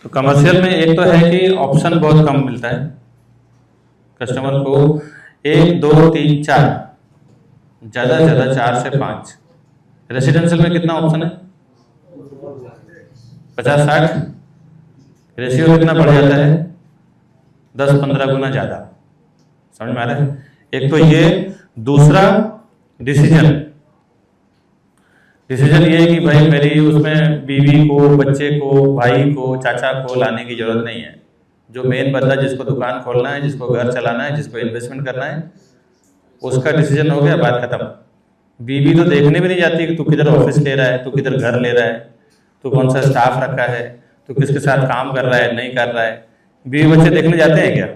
तो कमर्शियल में एक तो है कि ऑप्शन बहुत कम मिलता है कस्टमर को, 1 2 3 4, ज़्यादा से ज़्यादा 4 से 5। रेसिडेंशियल में कितना ऑप्शन है? 50-60। रेशियो कितना बढ़ जाता है? 10-15 गुना ज़्यादा। समझ में आ रहा है? एक तो ये, दूसरा डिसीजन ये है कि भाई मेरी उसमें बीवी को, बच्चे को, भाई को, चाचा को लाने की जरूरत नहीं है। जो मेन बंदा जिसको दुकान खोलना है, जिसको घर चलाना है, जिसको इन्वेस्टमेंट करना है, उसका डिसीजन हो गया, बात खत्म। बीवी तो देखने भी नहीं जाती कि तू किधर ऑफिस ले रहा है, तू किधर घर ले रहा है, तू कौन सा स्टाफ रखा है, तू किसके साथ काम कर रहा है, नहीं कर रहा है। बीवी बच्चे देखने जाते हैं क्या?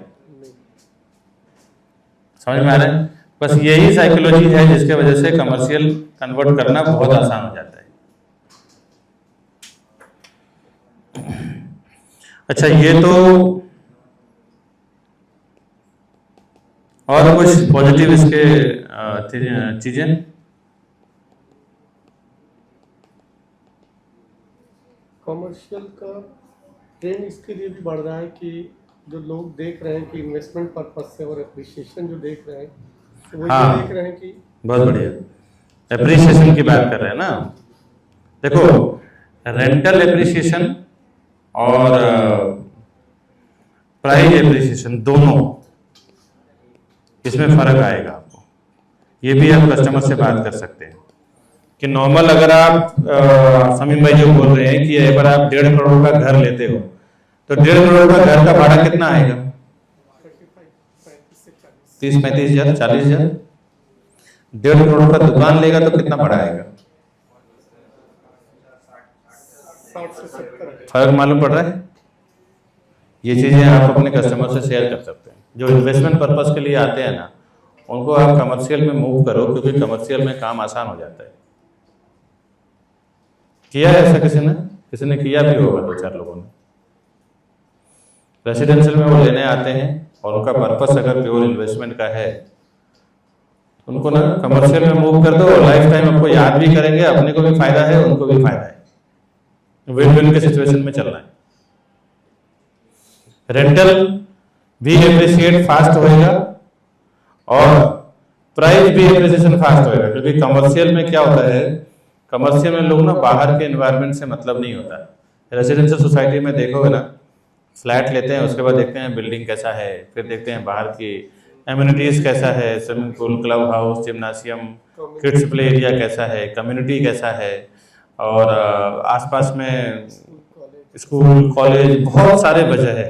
समझ में आ रहा है? बस यही साइकोलॉजी है जिसके वजह से कमर्शियल कन्वर्ट करना बहुत आसान हो जाता है। अच्छा, ये तो और कुछ पॉजिटिव इसके चीजें? कमर्शियल का ट्रेंड इसके लिए भी बढ़ रहा है कि जो लोग देख रहे हैं कि इन्वेस्टमेंट पर्पज से और एप्रिसिएशन जो देख रहे हैं, तो वो हाँ, देख रहे हैं कि बहुत बढ़िया एप्रिसिएशन की बात कर रहे हैं ना। देखो, रेंटल एप्रिसिएशन और प्राइस एप्रिसिएशन दोनों, इसमें फर्क आएगा आपको। ये भी आप कस्टमर से बात कर सकते हैं कि नॉर्मल अगर आप समीम भाई जो बोल रहे हैं कि अगर आप 1.5 करोड़ का घर लेते हो तो 1.5 करोड़ का घर का भाड़ा कितना आएगा? 30-35 हजार, 40 हजार। 1.5 करोड़ का दुकान लेगा तो कितना भाड़ा आएगा? 60 से 70। फर्क मालूम पड़ रहा है? ये चीजें आप अपने कस्टमर से शेयर कर सकते हैं। जो इन्वेस्टमेंट पर्पस के लिए आते हैं ना, उनको आप कमर्शियल में मूव करो, क्योंकि कमर्शियल में काम आसान हो जाता है। किया है ऐसा किसी ने किया भी होगा, 2-4 लोगों ने। रेसिडेंशियल में वो लेने आते हैं और उनका पर्पस अगर प्योर इन्वेस्टमेंट का है, उनको ना कमर्शियल में मूव कर दो, और लाइफ टाइम आपको याद भी करेंगे, अपने को भी फायदा है, उनको भी फायदा है। विन विन के सिचुएशन में चलना है। रेंटल भी एप्रिशिएट फास्ट होएगा और प्राइस भी एप्रिसिएशन फास्ट होएगा, क्योंकि कमर्शियल में क्या होता है, कमर्शियल में लोग ना बाहर के एनवायरनमेंट से मतलब नहीं होता। रेसिडेंशियल सोसाइटी में देखोगे ना, फ्लैट लेते हैं, उसके बाद देखते हैं बिल्डिंग कैसा है, फिर देखते हैं बाहर की एम्यूनिटीज कैसा है, swimming pool, club house, जिम्नासियम, kids play area कैसा है, कम्युनिटी कैसा है, और आसपास में स्कूल, कॉलेज, बहुत सारे वजह है।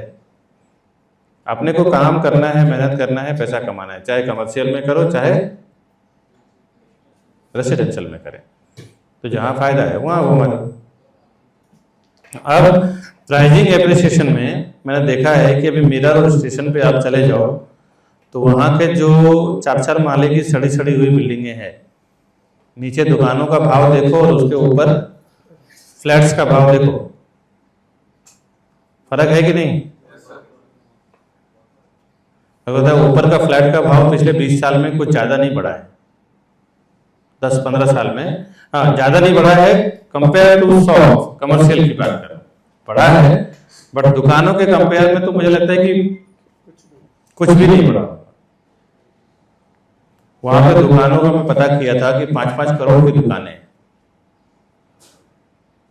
अपने को काम करना है, मेहनत करना है, पैसा कमाना है, चाहे कमर्शियल में करो चाहे रेसिडेंशियल में करें। तो जहाँ फायदा है वहाँ वो मतलब। अब प्राइसिंग एप्रिसिएशन में मैंने देखा है कि अभी मीरा रोड स्टेशन पे आप चले जाओ तो वहाँ के जो 4-4 माले की सड़ी हुई बिल्डिंगें हैं, नीचे दुकानों का भाव देखो और उसके ऊपर फ्लैट्स का भाव देखो, फर्क है कि नहीं? ऊपर का फ्लैट का भाव पिछले 20 साल में कुछ ज्यादा नहीं बढ़ा है, 10-15 साल में, हाँ ज्यादा नहीं बढ़ा है कंपेयर टू सॉफ्ट कमर्शियल की बात करें, बढ़ा है, बट दुकानों के कंपेयर में तो मुझे लगता है कि कुछ भी नहीं बढ़ा। वहां पे दुकानों का मैं पता किया था कि 5-5 करोड़ की दुकानें,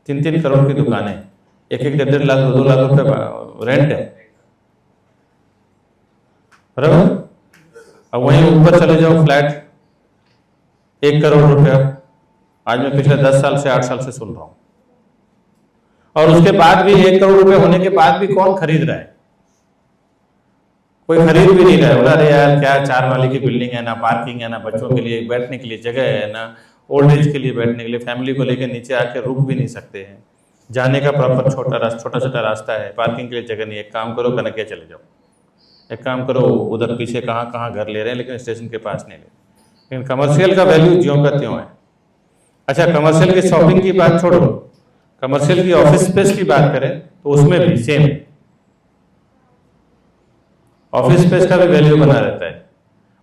3-3 करोड़ की दुकानें, 1-1, 1.5 लाख, 2-2 लाख रुपए रेंट है, बराबर। अब वहीं ऊपर चले जाओ, फ्लैट 1 करोड़ रुपया, आज मैं पिछले 10 साल से 8 साल से सुन रहा हूं, और उसके बाद भी 1 करोड़ रुपए होने के बाद भी कौन खरीद रहा है? कोई खरीद भी नहीं रहा है। बोला अरे यार क्या 4 माले की बिल्डिंग है, ना पार्किंग है, ना बच्चों के लिए बैठने के लिए जगह है, ना ओल्ड एज के लिए बैठने के लिए, फैमिली को लेकर नीचे आके रुक भी नहीं सकते हैं, जाने का प्रॉपर छोटा रास्ता है, पार्किंग के लिए जगह नहीं है। एक काम करो, कनकिया चले जाओ, एक काम करो उधर पीछे कहाँ घर ले रहे हैं, लेकिन स्टेशन के पास नहीं ले। लेकिन कमर्शियल का वैल्यू ज्यों का त्यों है। अच्छा, कमर्शियल की शॉपिंग की बात छोड़ो, कमर्शियल की ऑफिस स्पेस की बात करें तो उसमें भी सेम, ऑफिस स्पेस का भी वैल्यू बना रहता है।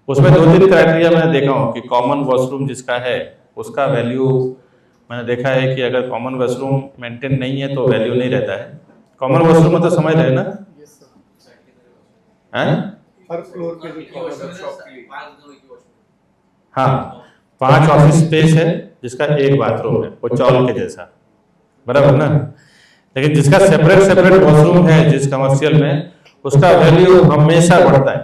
उसमें 2-3 क्राइटेरिया मैंने देखा हूँ कि कॉमन वॉशरूम जिसका है उसका वैल्यू मैंने देखा है कि अगर कॉमन वॉशरूम मेंटेन नहीं है तो वैल्यू नहीं रहता है, कॉमन वॉशरूम तो समझ रहे हैं ना? यस सर, हैं? हर फ्लोर पे जो common हाँ, 5 ऑफिस स्पेस है जिसका एक बाथरूम है, वो चौल के जैसा, बराबर ना? लेकिन जिसका सेपरेट सेपरेट वॉशरूम है जिस कमर्शियल में, उसका वैल्यू हमेशा बढ़ता है,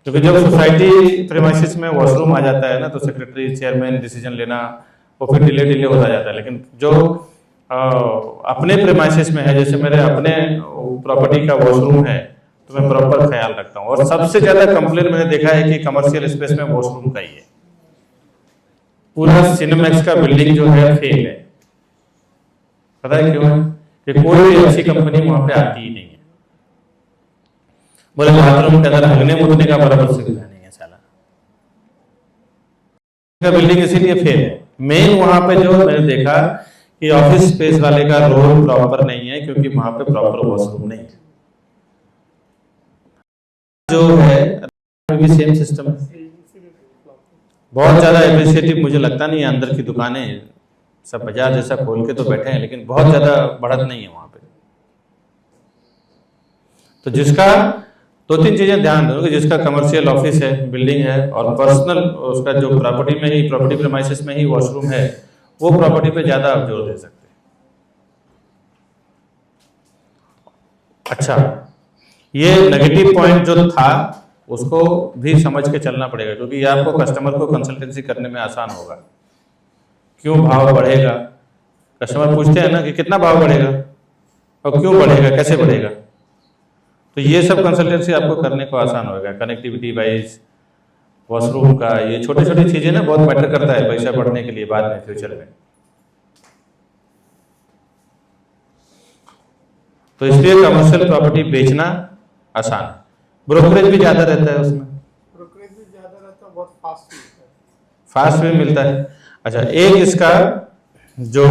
क्योंकि जब सोसाइटी प्रीमाइसेस में वॉशरूम आ जाता है ना, तो सेक्रेटरी चेयरमैन डिसीजन लेना वो फिर डिले होता जाता है। लेकिन जो अपने प्रीमाइसेस में है, जैसे मेरे अपने प्रॉपर्टी का वॉशरूम है, तो मैं प्रॉपर ख्याल रखता हूँ। और सबसे ज्यादा कंप्लेन मैंने देखा है कि कमर्शियल स्पेस में वॉशरूम का ही है। पूरा सिनेमैक्स का बिल्डिंग जो है फेल है। पता है क्यों है? कि कोई भी अच्छी कंपनी वहां पे आती ही नहीं है। बोले बाथरूम के अंदर हगने मुतने का बराबर सुविधा नहीं है साला का बिल्डिंग, इसीलिए फेल है। मेन वहां पे जो मैंने देखा कि ऑफिस स्पेस वाले का रोल प्रॉपर नहीं है, क्योंकि वहां पे प्रॉपर वॉशरूम नहीं है। जो है भी सेम सिस्टम है। बहुत ज्यादा एप्रिशिएटिव मुझे लगता नहीं है। अंदर की दुकानें सब बाजार जैसा खोल के तो बैठे हैं, लेकिन बहुत ज्यादा बढ़त नहीं है वहां पे। तो जिसका 2-3 चीजें ध्यान दो कि जिसका कमर्शियल ऑफिस है, बिल्डिंग है, और पर्सनल उसका जो प्रॉपर्टी में ही, प्रॉपर्टी प्रीमाइसेस में ही वॉशरूम है, वो प्रॉपर्टी पे ज्यादा आप जोर दे सकते हैं। अच्छा, ये नेगेटिव पॉइंट जो था उसको भी समझ के चलना पड़ेगा, क्योंकि ये आपको कस्टमर को कंसल्टेंसी करने में आसान होगा। क्यों भाव बढ़ेगा? कस्टमर पूछते हैं ना कि कितना भाव बढ़ेगा और क्यों बढ़ेगा, कैसे बढ़ेगा। तो ये सब कंसल्टेंसी आपको करने को आसान होगा। कनेक्टिविटी वाइज, वॉशरूम का, ये छोटी छोटी चीजें ना बहुत मैटर करता है पैसा बढ़ने के लिए बाद में, फ्यूचर में। तो इसलिए कमर्शियल प्रॉपर्टी बेचना आसान है। ब्रोकरेज भी ज्यादा रहता है उसमें, ब्रोकरेज भी ज्यादा रहता है, बहुत फास्ट मिलता है। फास्ट में मिलता है। अच्छा, एक इसका जो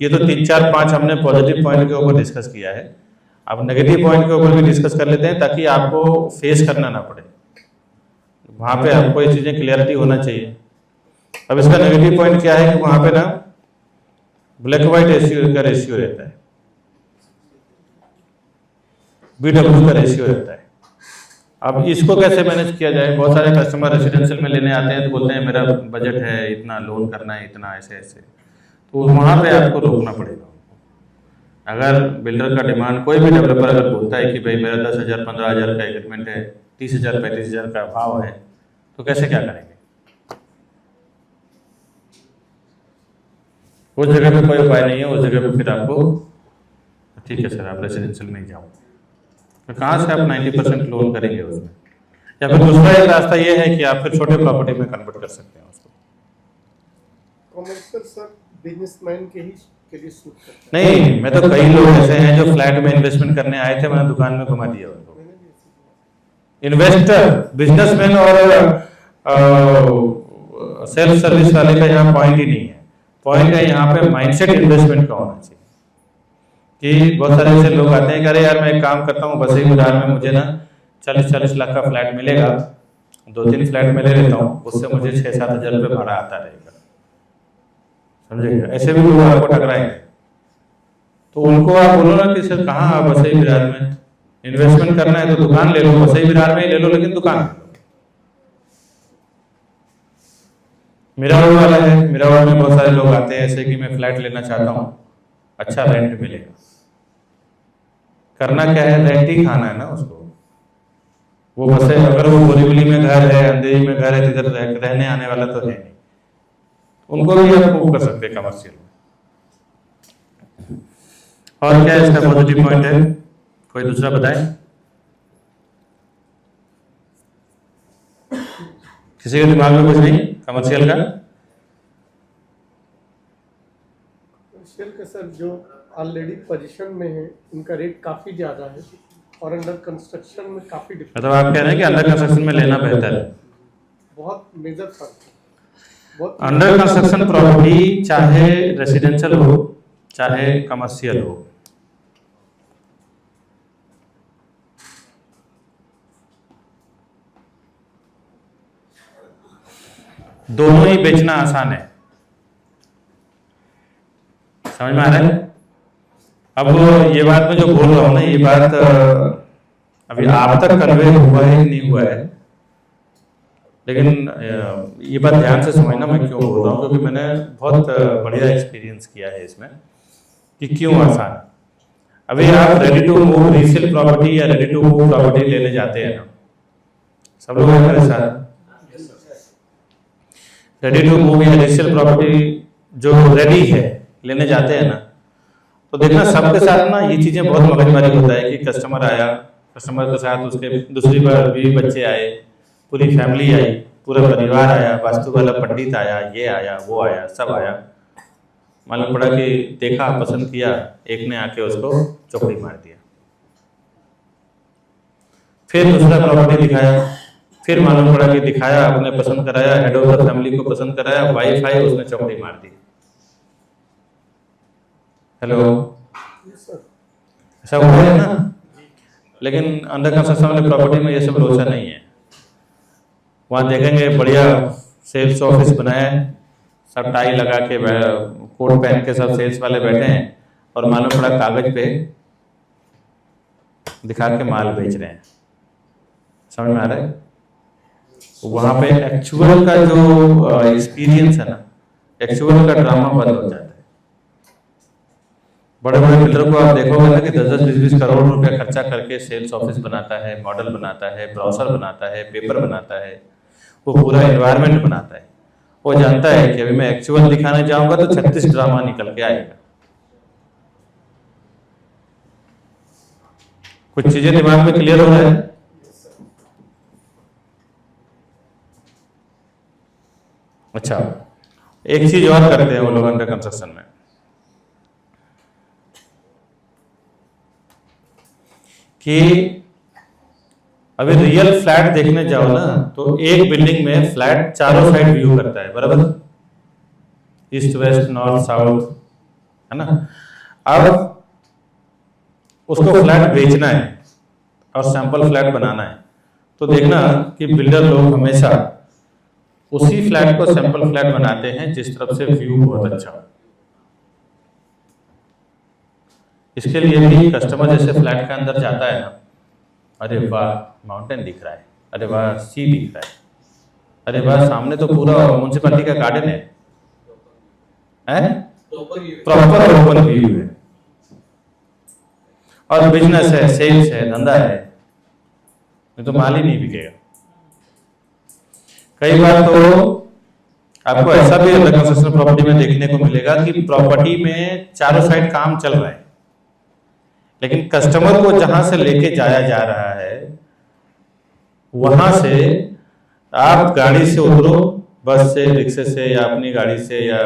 ये तो 3-4-5 हमने पॉजिटिव पॉइंट के ऊपर डिस्कस किया है। अब नेगेटिव पॉइंट के ऊपर भी डिस्कस कर लेते हैं, ताकि आपको फेस करना ना पड़े। वहां पे आपको ये चीजें क्लियरिटी होना चाहिए। अब इसका नेगेटिव पॉइंट क्या है कि वहां पे ना ब्लैक व्हाइट रेशियो का रेशियो रहता है, BW का रेशियो रहता है। अब इसको कैसे मैनेज किया जाए? बहुत सारे कस्टमर रेसिडेंशियल में लेने आते हैं तो बोलते हैं मेरा बजट है इतना, लोन करना है इतना, ऐसे ऐसे, तो वहां पे आपको रोकना पड़ेगा। अगर बिल्डर का डिमांड, कोई भी डेवलपर अगर बोलता है कि भाई मेरा 10,000 15,000 का एग्रीमेंट है, 30,000 35,000 का भाव है, तो कैसे क्या करेंगे? उस जगह पे कोई उपाय नहीं है। उस जगह पे फिर आपको ठीक है सर, आप रेसिडेंशियल में ही जाओ, तो कहाँ से आप 90% लोन करेंगे उसमें? या फिर दूसरा एक रास्ता ये है कि आप फिर छोटे प्रॉपर्टी में कन्वर्ट कर सकते हैं उसको। कमर्शियल सर बिजनेसमैन के लिए सूट करता है। नहीं, मैं तो कई लोग ऐसे हैं जो फ्लैट में इन्वेस्टमेंट करने आए थे, मैंने दुकान में घुमा दिया उनको। इन्वेस्टर, बिजनेसमैन और सेल्फ सर्विस वाले का यहाँ पॉइंट ही नहीं है। पॉइंट है यहाँ पे माइंडसेट इन्वेस्टमेंट का होना चाहिए। कि बहुत सारे ऐसे लोग आते हैं कि अरे यार मैं एक काम करता हूँ, बसई बाजार में मुझे ना 40-40 लाख का फ्लैट मिलेगा, 2-3 फ्लैट में ले लेता हूँ, उससे मुझे 6-7 हज़ार रुपये भाड़ा आता रहेगा। समझेगा? ऐसे भी लोग आपको टकराएंगे। तो उनको आप बोलो ना कि सर कहाँ आप बसई बाजार में इन्वेस्टमेंट करना है तो दुकान ले लो, बसई बाजार में ही ले लो, लेकिन दुकान ले लो। मिरावल वाला है, मिरावल में बहुत सारे लोग आते हैं ऐसे कि मैं फ्लैट लेना चाहता हूँ, अच्छा रेंट मिलेगा। करना क्या है? रेंट ही खाना है ना उसको। वो बसे, अगर वो बोरीवली में घर है, अंधेरी में घर है, इधर रहने आने वाला तो है नहीं, उनको भी आप मूव कर सकते हैं कमर्शियल में। और क्या इसका पॉजिटिव पॉइंट है? कोई दूसरा बताए? किसी के दिमाग में कुछ नहीं कमर्शियल का? कमर्शियल का सर जो ऑलरेडी पोजीशन में है उनका रेट काफ़ी ज़्यादा है, और अंडर कंस्ट्रक्शन में काफ़ी डिफरेंस। मतलब आप कह रहे हैं कि अंडर कंस्ट्रक्शन में लेना बेहतर है? बहुत मेजर फर्क है, बहुत। अंडर कंस्ट्रक्शन प्रॉपर्टी चाहे रेसिडेंशियल हो चाहे कमर्शियल हो, दोनों ही बेचना आसान है। समझ में आ रहा है? अब ये बात मैं जो बोल रहा हूँ ना, ये बात अभी आप तक कन्वे हुआ है नहीं हुआ है, लेकिन ये बात ध्यान से समझना मैं क्यों बोल रहा हूँ, क्योंकि मैंने बहुत बढ़िया एक्सपीरियंस किया है इसमें कि क्यों आसान। अभी आप ready to move resale property या रेडी टू मूव प्रॉपर्टी लेने जाते हैं ना, सब लोग हमारे साथ रेडी टू मूव या रीसेल प्रॉपर्टी जो रेडी है लेने जाते हैं ना, तो देखना सबके साथ ना ये चीजें बहुत मगजमारी होता है कि कस्टमर आया, कस्टमर के साथ उसके दूसरी बार बीवी बच्चे आए, पूरी फैमिली आई, पूरा परिवार आया, वास्तु वाला पंडित आया, ये आया, वो आया, सब आया। मालूम पड़ा कि देखा, पसंद किया, एक ने आके उसको चौकड़ी मार दिया। फिर दूसरा प्रॉपर्टी दिखाया, फिर मालूम पड़ा कि दिखाया, अपने पसंद कराया, हेड ऑफ द फैमिली को पसंद कराया, वाइफ आई, उसने चौकड़ी मार दी। हेलो, ऐसा हुआ है ना? लेकिन अंडर कंस्ट्रक्शन वाले प्रॉपर्टी में ये सब लोचा नहीं है। वहाँ देखेंगे बढ़िया सेल्स ऑफिस बनाया है, सब टाई लगा के कोट पहन के सब सेल्स वाले बैठे हैं, और मालूम पड़ा कागज पे दिखा के माल बेच रहे हैं। समझ में आ रहा है? वहाँ पे एक्चुअल का जो एक्सपीरियंस है ना, एक्चुअल का ड्रामा बंद हो जाता है। बड़े बड़े बिल्डर को आप देखोगे ना कि 10-20 करोड़ रुपया खर्चा करके सेल्स ऑफिस बनाता है, मॉडल बनाता है, ब्राउजर बनाता है, पेपर बनाता है, वो पूरा एनवायरनमेंट बनाता है। वो जानता है कि अभी मैं एक्चुअल दिखाने जाऊंगा तो 36 ड्रामा निकल के आएगा। कुछ चीजें दिमाग में क्लियर हो रहा है? अच्छा, एक चीज और करते हैं वो लोग अंडर कंस्ट्रक्शन में कि अभी रियल फ्लैट देखने जाओ ना, तो एक बिल्डिंग में फ्लैट चारों साइड व्यू करता है, बराबर? ईस्ट वेस्ट नॉर्थ साउथ, है ना? अब उसको फ्लैट बेचना है और सैंपल फ्लैट बनाना है, तो देखना कि बिल्डर लोग हमेशा उसी फ्लैट को सैंपल फ्लैट बनाते हैं जिस तरफ से व्यू बहुत अच्छा हो। इसके लिए भी कस्टमर जैसे फ्लैट के अंदर जाता है ना, अरे वाह माउंटेन दिख रहा है, अरे वाह सी दिख रहा है, अरे वाह सामने तो पूरा म्युनिसिपैलिटी का गार्डन है, प्रॉपर ओपन व्यू है, और बिजनेस है, सेल्स है, धंधा है, नहीं तो माल ही नहीं बिकेगा। कई बार तो आपको ऐसा भी अंडर कंस्ट्रक्शन प्रॉपर्टी में देखने को मिलेगा कि प्रॉपर्टी में चारों साइड काम चल रहा है, लेकिन कस्टमर को जहां से लेके जाया जा रहा है वहां से आप गाड़ी से उतरो, बस से, रिक्शे से, या अपनी गाड़ी से, या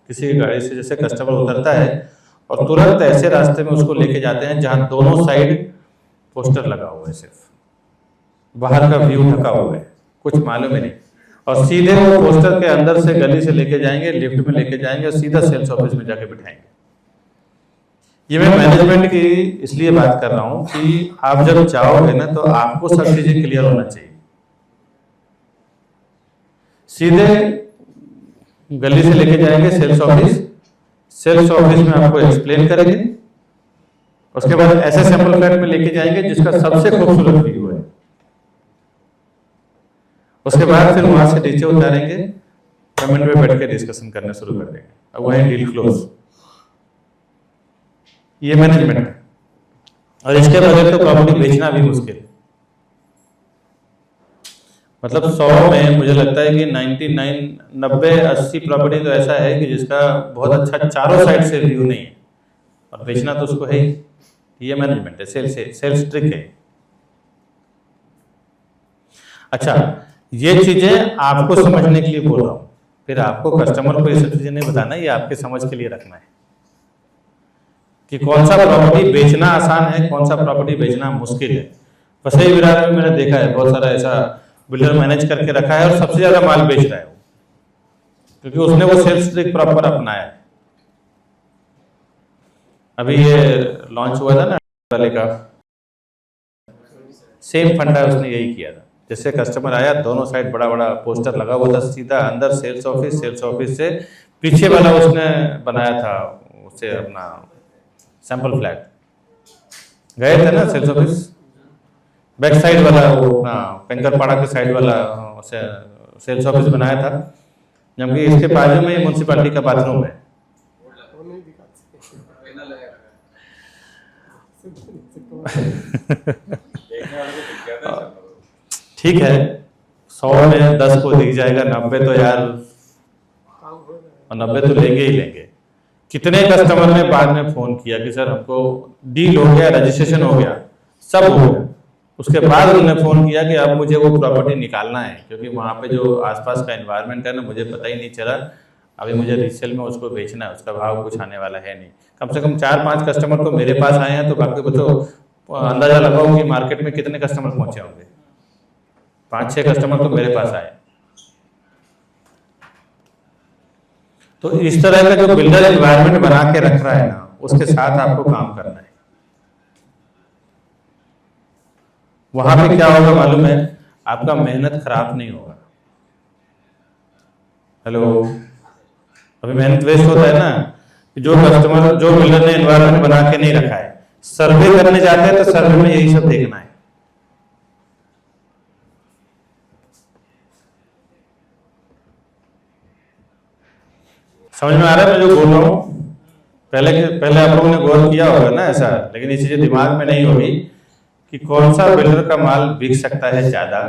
किसी की गाड़ी से, जैसे कस्टमर उतरता है और तुरंत ऐसे रास्ते में उसको लेके जाते हैं जहां दोनों साइड पोस्टर लगा हुआ है, सिर्फ बाहर का व्यू ढका हुआ है, कुछ मालूम ही नहीं, और सीधे वो पोस्टर के अंदर से गली से लेके जाएंगे, लिफ्ट में लेके जाएंगे और सीधा सेल्स ऑफिस में जाके बिठाएंगे। ये मैं मैनेजमेंट की इसलिए बात कर रहा हूं कि आप जब जाओगे ना तो आपको सब चीजें क्लियर होना चाहिए। सीधे गली से लेके जाएंगे सेल्स ऑफिस, सेल्स ऑफिस में आपको एक्सप्लेन करेंगे, उसके बाद ऐसे सैंपल फ्लैट में लेके जाएंगे जिसका सबसे खूबसूरत व्यू है, उसके बाद फिर वहां से नीचे उतारेंगे, कमेंट में बैठ के डिस्कशन करना शुरू कर देंगे, और वहीं डील क्लोज। ये मैनेजमेंट है, और इसके बगैर तो प्रॉपर्टी बेचना भी मुश्किल। मतलब 100 में मुझे लगता है कि 99, 90-80 प्रॉपर्टी तो ऐसा है कि जिसका बहुत अच्छा चारों साइड से व्यू नहीं है, और बेचना तो उसको है ही। ये मैनेजमेंट है, सेल्स ट्रिक है। अच्छा, ये चीजें आपको समझने के लिए बोल रहा हूं, फिर आपको कस्टमर को ये सब चीजें नहीं बताना, ये आपके समझ के लिए रखना है कि कौन सा प्रॉपर्टी बेचना आसान है, कौन सा प्रॉपर्टी बेचना मुश्किल है। वसई विरार में मैंने देखा है बहुत सारा ऐसा बिल्डर मैनेज करके रखा है और सबसे ज्यादा माल बेच रहा है वो, क्योंकि उसने वो सेल्स ट्रिक प्रॉपर अपनाया है। अभी ये लॉन्च हुआ था ना वाले का, सेम फंडा उसने यही किया था। जैसे कस्टमर आया, दोनों साइड बड़ा बड़ा पोस्टर लगा हुआ था, सीधा अंदर सेल्स ऑफिस, सेल्स ऑफिस से पीछे वाला उसने बनाया था, उससे अपना सैंपल फ्लैट गए थे ना सेल्स ऑफिस, बैक साइड वाला वो, हाँ, पेंकरपाड़ा के साइड वाला सेल्स ऑफिस बनाया था, जबकि इसके बाजू में म्यूनसिपालिटी का बाथरूम है। वो नहीं दिखाते। ठीक है, 100 में 10 को दिख जाएगा, 90 तो यार, काम हो रहा है। और 90 तो लेंगे ही लेंगे। कितने कस्टमर ने बाद में फोन किया कि सर हमको डील हो गया, रजिस्ट्रेशन हो गया, सब हो गया, उसके बाद उन्होंने फोन किया कि अब मुझे वो प्रॉपर्टी निकालना है, क्योंकि वहाँ पे जो आसपास का एनवायरनमेंट है ना, मुझे पता ही नहीं चला, अभी मुझे रीसेल में उसको बेचना है, उसका भाव कुछ आने वाला है नहीं। कम से कम 4-5 कस्टमर तो मेरे पास आए हैं, तो बाकी को तो अंदाजा लगाओ कि मार्केट में कितने कस्टमर पहुंचे होंगे। 5-6 कस्टमर तो मेरे पास आए। तो इस तरह का जो बिल्डर एनवायरनमेंट बना के रख रहा है ना, उसके साथ आपको काम करना है। वहां पे क्या होगा मालूम है, आपका मेहनत खराब नहीं होगा। हेलो, अभी मेहनत वेस्ट होता है ना, जो कस्टमर, जो बिल्डर ने एनवायरनमेंट बना के नहीं रखा है, सर्वे करने जाते हैं तो सर्वे में यही सब देखना है। समझ में आ रहा है मैं जो बोल रहा हूँ? पहले आप लोगों ने गौर किया होगा ना ऐसा, लेकिन ये चीजें दिमाग में नहीं होगी कि कौन सा बिल्डर का माल बिक सकता है ज्यादा,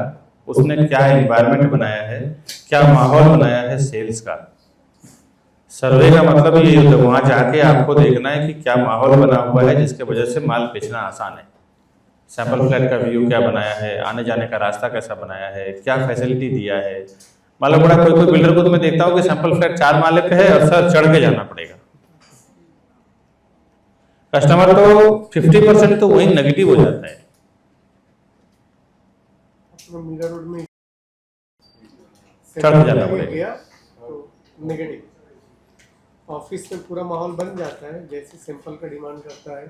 उसने क्या एनवायरनमेंट बनाया है, क्या माहौल बनाया है सेल्स का। सर्वे का मतलब ये होता है, वहां जाके आपको देखना है कि क्या माहौल बना हुआ है जिसके वजह से माल बेचना आसान है। सैंपल फ्लैट का व्यू क्या बनाया है, आने जाने का रास्ता कैसा बनाया है, क्या फैसिलिटी दिया है। मालूम पड़ा कोई कोई बिल्डर को तो मैं देखता हूँ कि सैंपल फ्लैट 4 माले पे है और सर चढ़ के जाना पड़ेगा। कस्टमर तो 50% तो वही नेगेटिव हो जाता है। तो मीरा रोड में चढ़ के जाना पड़ेगा। गया तो नेगेटिव, ऑफिस में पूरा माहौल बन जाता है जैसे सिंपल का डिमांड करता है।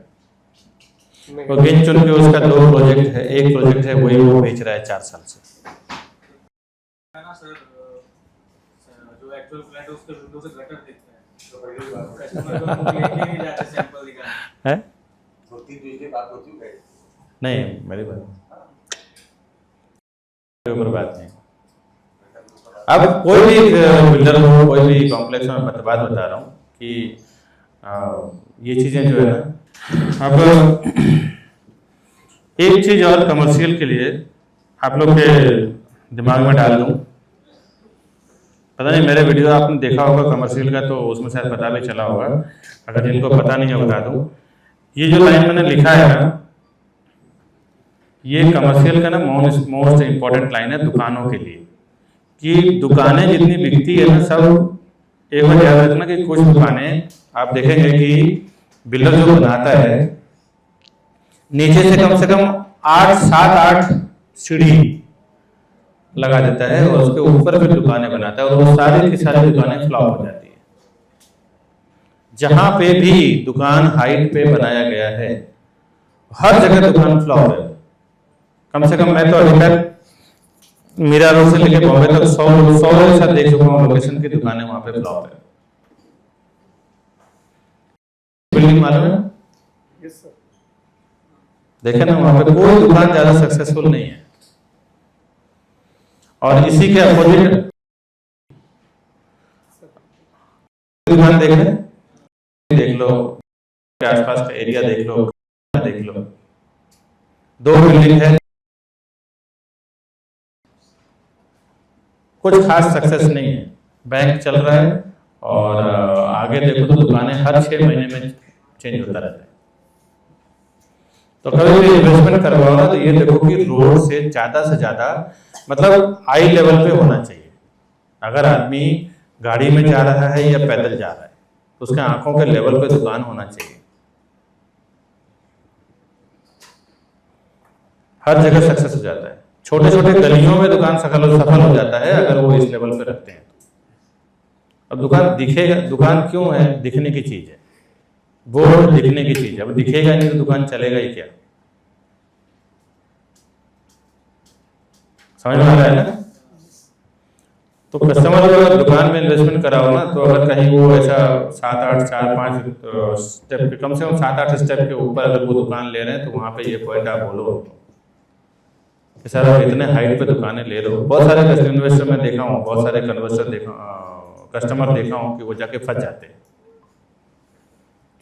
और गिन चुन के उसका 2 प्रोजेक्ट है, एक प्रोजेक्ट है वही वो बेच रहा है 4 साल से। ना सर, जो एक्चुअल फ्लैट है उसके विंडो से गटर दिखता है, तो बड़ी बात है, कस्टमर को लेके नहीं जाते सैंपल दिखाने है। होती दूसरी बात होती है नहीं, मेरी बात के ऊपर बात नहीं। अब कोई भी बिल्डर हो, कोई भी कॉम्प्लेक्स में बात बता रहा हूँ कि ये चीजें जो है ना, अब एक चीज और कमर्शियल के लिए आप लोग के दिमाग में डाल दूं। पता नहीं मेरे वीडियो आपने देखा होगा कमर्शियल का, तो उसमें शायद पता भी चला होगा, अगर जिनको पता नहीं है बता दूं। ये जो लाइन मैंने लिखा है ना, ये कमर्शियल का ना मोस्ट इम्पोर्टेंट लाइन है दुकानों के लिए, कि दुकानें जितनी बिकती है ना, सब एक बार याद रखना कि कुछ दुकानें आप देखेंगे कि बिल्डर जो बनाता है नीचे से कम 8 सीढ़ी लगा देता है और उसके ऊपर फिर दुकानें बनाता है, और वो सारी की सारी दुकानें फ्लॉप हो जाती है। जहां पे भी दुकान हाइट पे बनाया गया है, हर जगह दुकान फ्लॉप है। कम से कम मैं तो अभी तक मीरा रोड से लेकर बॉम्बे तक 100 ऐसा देख चुका हूँ लोकेशन की दुकानें वहां पे फ्लॉप है। बिल्डिंग मालूम है? Yes sir. देखे ना, वहां पे कोई दुकान ज्यादा सक्सेसफुल नहीं है। और इसी के अपोजिट दुकान देख लो, के आसपास का एरिया देख लो, 2 बिल्डिंग है, कुछ खास सक्सेस नहीं है। बैंक चल रहा है और आगे देखो तो दुकानें हर 6 महीने में चेंज होता रहता है। तो कभी भी इन्वेस्टमेंट करवाओ ना, तो ये देखो कि रोड से ज्यादा मतलब हाई लेवल पे होना चाहिए। अगर आदमी गाड़ी में जा रहा है या पैदल जा रहा है, तो उसके आंखों के लेवल पे दुकान होना चाहिए। हर जगह सक्सेस हो जाता है, छोटे छोटे गलियों में दुकान सफल हो जाता है अगर वो इस लेवल पे रखते हैं। अब दुकान दिखेगा, दुकान क्यों है? दिखने की चीज है, बोर्ड दिखने की चीज है। अब दिखेगा नहीं तो दुकान चलेगा ही क्या? समझ में आ रहा है ना? तो कस्टमर को अगर दुकान में इन्वेस्टमेंट कराओ ना, तो अगर कहीं वो ऐसा 7-8 4-5 स्टेप के, कम से कम 7-8 स्टेप के ऊपर अगर वो दुकान ले रहे हैं, तो वहाँ पे ये पॉइंट आप बोलो कि सर आप इतने हाइट पे दुकानें ले रहे हो। बहुत सारे इन्वेस्टर में देखा हूँ, बहुत सारे कस्टमर देखा हूँ कि वो जाके फंस जाते हैं।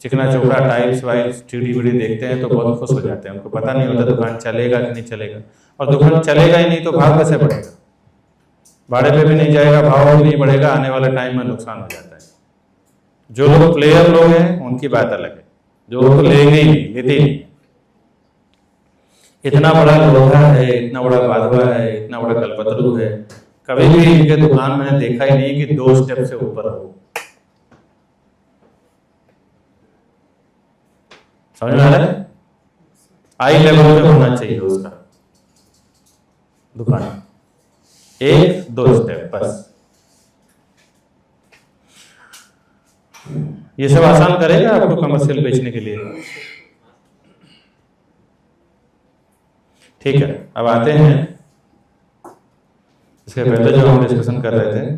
चिकना चौकड़ा टाइल्स वाइल्स टीडी वीडी देखते हैं तो बहुत खुश हो जाते हैं, उनको पता नहीं होता दुकान चलेगा कि नहीं चलेगा। और दुकान चलेगा ही नहीं तो भाव कैसे बढ़ेगा, भाड़े पे भी नहीं जाएगा, भाव भी नहीं बढ़ेगा, आने वाले टाइम में नुकसान हो जाता है। जो लोग प्लेयर लोग हैं उनकी बात अलग है, जो तो लेंगे ही नहीं, लेते ही नहीं। इतना बड़ा लोहा है, इतना बड़ा बादवा है, इतना बड़ा कलपतरू है, कभी भी इनके दुकान मैंने देखा ही नहीं कि 2 स्टेप से ऊपर हो। समझ में आ रहा है? आई लेवल पे होना चाहिए उसका दुकान, 1-2 स्टेप बस। ये सब आसान करेगा आपको कमर्शियल बेचने के लिए। ठीक है, अब आते हैं इसके पहले जो हम डिस्कशन कर रहे थे